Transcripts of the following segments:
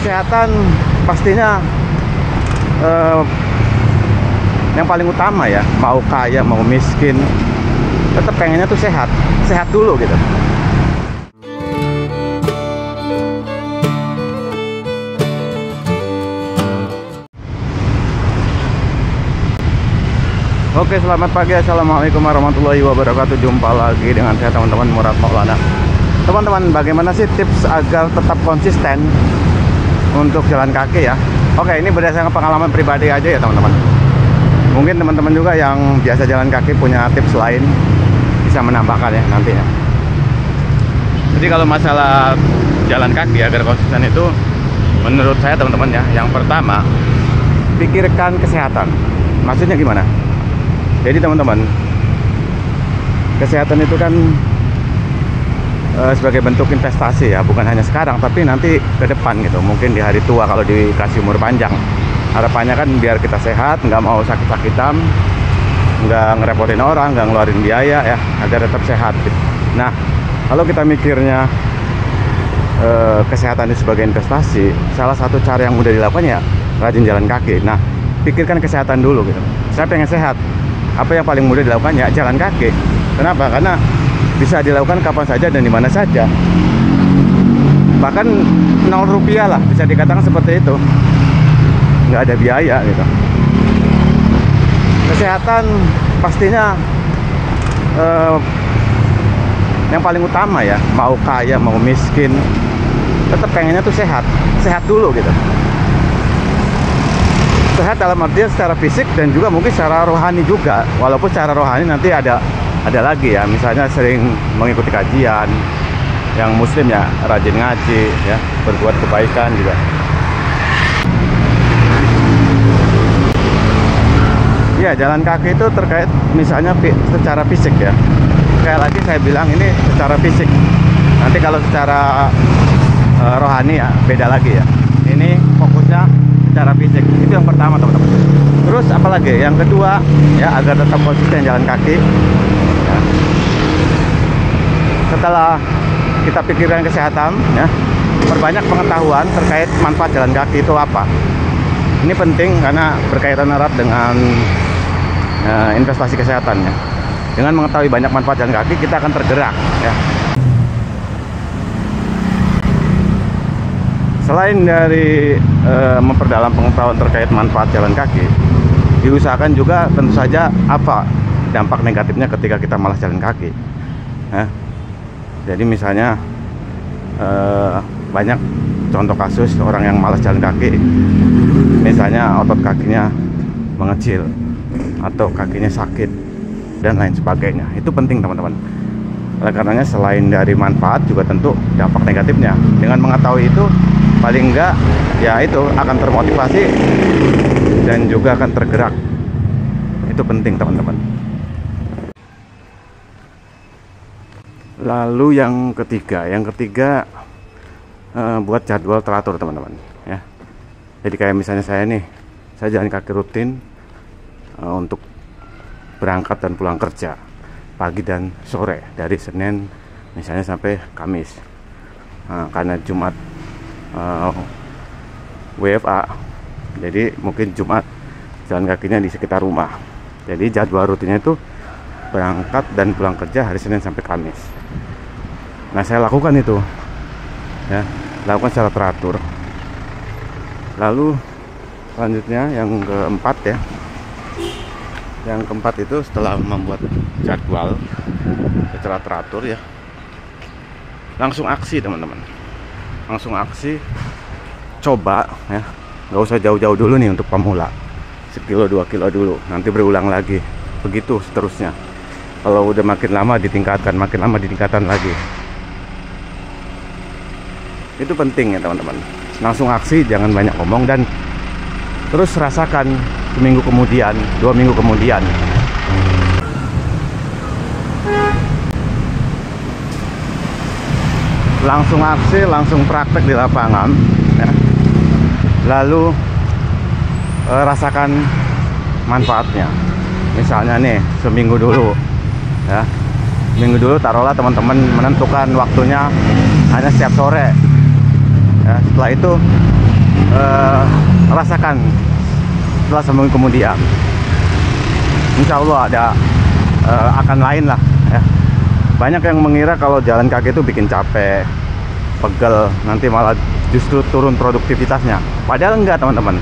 kesehatan pastinya yang paling utama ya. Mau kaya mau miskin, tetap pengennya tuh sehat dulu gitu. Oke, selamat pagi, assalamualaikum warahmatullahi wabarakatuh. Jumpa lagi dengan saya teman-teman, Murad Maulana. Teman-teman, bagaimana sih tips agar tetap konsisten untuk jalan kaki ya? Oke, ini berdasarkan pengalaman pribadi aja ya teman-teman. Mungkin teman-teman juga yang biasa jalan kaki punya tips lain, bisa menambahkan ya nanti ya. Jadi kalau masalah jalan kaki agar konsisten itu, menurut saya teman-teman ya, yang pertama pikirkan kesehatan. Maksudnya gimana? Jadi teman-teman, kesehatan itu kan sebagai bentuk investasi ya, bukan hanya sekarang tapi nanti ke depan gitu. Mungkin di hari tua kalau dikasih umur panjang, harapannya kan biar kita sehat, nggak mau sakit-sakitan, nggak ngerepotin orang, nggak ngeluarin biaya ya, agar tetap sehat gitu. Nah, kalau kita mikirnya kesehatan itu sebagai investasi, salah satu cara yang mudah dilakukan ya rajin jalan kaki. Nah, pikirkan kesehatan dulu gitu. Saya pengen sehat, apa yang paling mudah dilakukan ya jalan kaki. Kenapa? Karena bisa dilakukan kapan saja dan di mana saja. Bahkan 0 rupiah lah, bisa dikatakan seperti itu. Nggak ada biaya gitu. Kesehatan pastinya yang paling utama ya. Mau kaya mau miskin, tetap pengennya tuh sehat dulu gitu. Sehat dalam artian secara fisik dan juga mungkin secara rohani juga. Walaupun secara rohani nanti ada lagi ya, misalnya sering mengikuti kajian, yang muslim ya rajin ngaji ya, berbuat kebaikan juga. Ya, jalan kaki itu terkait misalnya secara fisik ya. Sekali lagi saya bilang ini secara fisik. Nanti kalau secara rohani ya beda lagi ya. Ini fokusnya secara fisik. Itu yang pertama teman-teman. Terus apalagi? Yang kedua ya, agar tetap konsisten jalan kaki ya. Setelah kita pikirkan kesehatan ya, perbanyak pengetahuan terkait manfaat jalan kaki itu apa. Ini penting karena berkaitan erat dengan investasi kesehatan ya. Dengan mengetahui banyak manfaat jalan kaki, kita akan tergerak ya. Selain dari memperdalam pengetahuan terkait manfaat jalan kaki, diusahakan juga tentu saja apa dampak negatifnya ketika kita malas jalan kaki ya. Jadi misalnya banyak contoh kasus orang yang malas jalan kaki, misalnya otot kakinya mengecil atau kakinya sakit dan lain sebagainya. Itu penting teman-teman. Oleh karenanya selain dari manfaat juga tentu dampak negatifnya. Dengan mengetahui itu, paling enggak ya itu akan termotivasi dan juga akan tergerak. Itu penting teman-teman. Lalu yang ketiga buat jadwal teratur teman-teman ya. Jadi kayak misalnya saya nih, saya jalan kaki rutin untuk berangkat dan pulang kerja pagi dan sore, dari Senin misalnya sampai Kamis. Karena Jumat WFA, jadi mungkin Jumat jalan kakinya di sekitar rumah. Jadi jadwal rutinnya itu berangkat dan pulang kerja hari Senin sampai Kamis. Nah, saya lakukan itu ya, lakukan secara teratur. Lalu selanjutnya yang keempat ya, yang keempat itu setelah membuat jadwal secara teratur ya, langsung aksi teman-teman. Langsung aksi, coba ya, nggak usah jauh-jauh dulu nih untuk pemula, 1 kilo 2 kilo dulu, nanti berulang lagi, begitu seterusnya. Kalau udah makin lama ditingkatkan, makin lama ditingkatkan lagi. Itu penting ya teman-teman. Langsung aksi, jangan banyak ngomong, dan terus rasakan seminggu kemudian, 2 minggu kemudian. Langsung aksi, langsung praktek di lapangan ya. Lalu rasakan manfaatnya. Misalnya nih, seminggu dulu ya, minggu dulu taruhlah teman-teman menentukan waktunya hanya setiap sore ya. Setelah itu rasakan setelah seminggu kemudian. Insya Allah ada akan lain lah ya. Banyak yang mengira kalau jalan kaki itu bikin capek, pegel, nanti malah justru turun produktivitasnya. Padahal enggak teman-teman.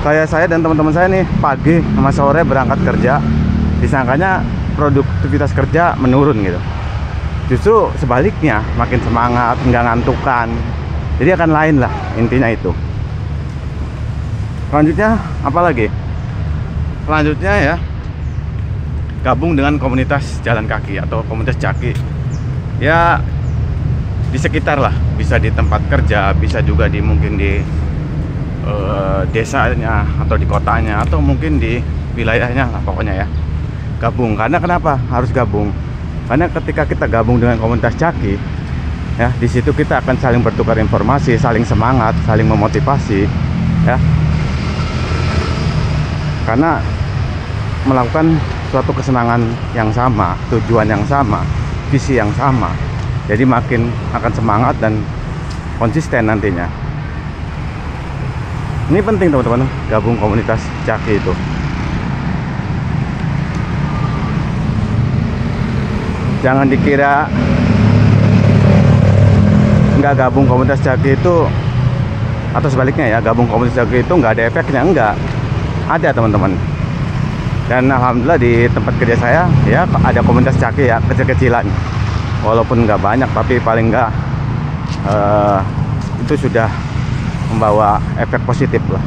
Saya dan teman-teman saya nih pagi sama sore berangkat kerja, disangkanya produktivitas kerja menurun gitu. Justru sebaliknya, makin semangat, nggak ngantukan. Jadi akan lain lah intinya itu. Selanjutnya apa lagi? Selanjutnya ya, gabung dengan komunitas jalan kaki atau komunitas jaki. Ya di sekitar lah, bisa di tempat kerja, bisa juga di mungkin di desanya atau di kotanya atau mungkin di wilayahnya lah pokoknya ya. Gabung. Karena kenapa harus gabung? Karena ketika kita gabung dengan komunitas jaki ya, di situ kita akan saling bertukar informasi, saling semangat, saling memotivasi ya. Karena melakukan suatu kesenangan yang sama, tujuan yang sama, visi yang sama. Jadi makin akan semangat dan konsisten nantinya. Ini penting teman-teman, gabung komunitas jaki itu. Jangan dikira nggak gabung komunitas jaki itu, atau sebaliknya ya, gabung komunitas jaki itu nggak ada efeknya. Enggak, ada teman-teman. Dan alhamdulillah di tempat kerja saya ya ada komunitas jaki ya, kecil-kecilan. Walaupun nggak banyak, tapi paling nggak itu sudah membawa efek positif lah.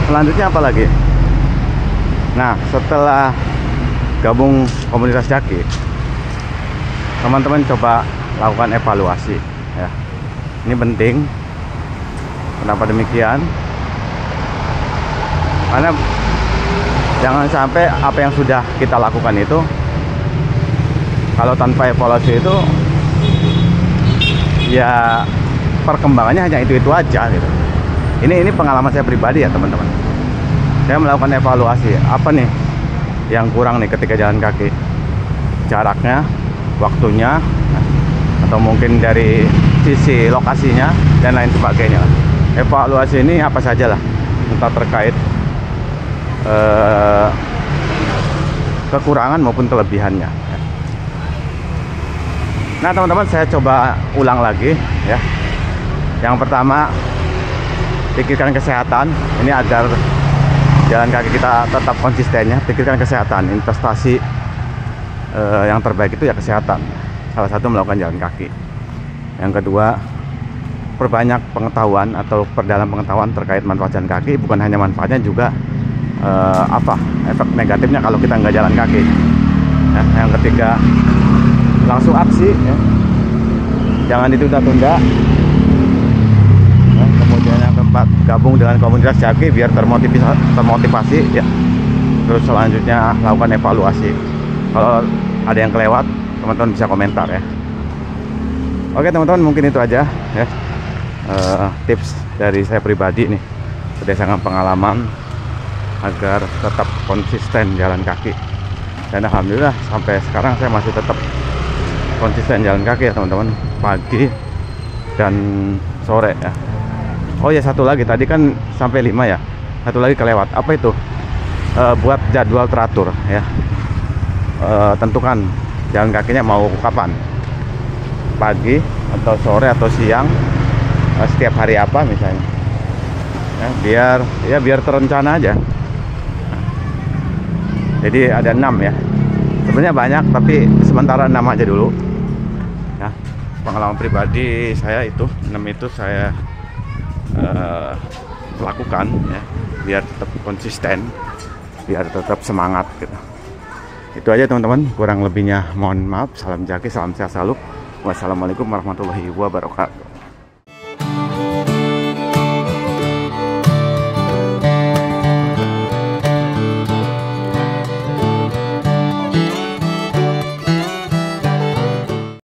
Selanjutnya apa lagi? Nah, setelah gabung komunitas jaki, teman-teman coba lakukan evaluasi ya. Ini penting. Kenapa demikian? Karena jangan sampai apa yang sudah kita lakukan itu, kalau tanpa evaluasi itu ya perkembangannya hanya itu aja gitu. Ini pengalaman saya pribadi ya teman-teman. Saya melakukan evaluasi, apa nih yang kurang nih ketika jalan kaki? Jaraknya, waktunya, atau mungkin dari sisi lokasinya dan lain sebagainya. Evaluasi ini apa saja lah, entah terkait kekurangan maupun kelebihannya. Nah teman-teman, saya coba ulang lagi ya. Yang pertama, pikirkan kesehatan. Ini agar jalan kaki kita tetap konsistennya. Pikirkan kesehatan. Investasi yang terbaik itu ya kesehatan. Salah satu melakukan jalan kaki. Yang kedua, perbanyak pengetahuan atau perdalam pengetahuan terkait manfaat jalan kaki. Bukan hanya manfaatnya, juga efek negatifnya kalau kita nggak jalan kaki ya. Yang ketiga, langsung aksi ya. Jangan ditunda-tunda ya. Kemudian yang keempat, gabung dengan komunitas jaki biar termotivasi ya. Terus selanjutnya lakukan evaluasi. Kalau ada yang kelewat, teman-teman bisa komentar ya. Oke teman-teman, mungkin itu aja ya, tips dari saya pribadi nih berdasarkan pengalaman agar tetap konsisten jalan kaki. Dan alhamdulillah sampai sekarang saya masih tetap konsisten jalan kaki ya teman-teman, pagi dan sore ya. Oh ya, satu lagi, tadi kan sampai 5 ya, satu lagi kelewat. Apa itu? Buat jadwal teratur ya. Tentukan jalan kakinya mau kapan, pagi atau sore atau siang, setiap hari apa misalnya ya, biar terencana aja. Jadi ada 6 ya, sebenarnya banyak tapi sementara 6 aja dulu ya. Pengalaman pribadi saya itu 6 itu saya lakukan ya, biar tetap konsisten, biar tetap semangat gitu. Itu aja teman-teman, kurang lebihnya mohon maaf. Salam jaki, salam sehat selalu. Wassalamualaikum warahmatullahi wabarakatuh.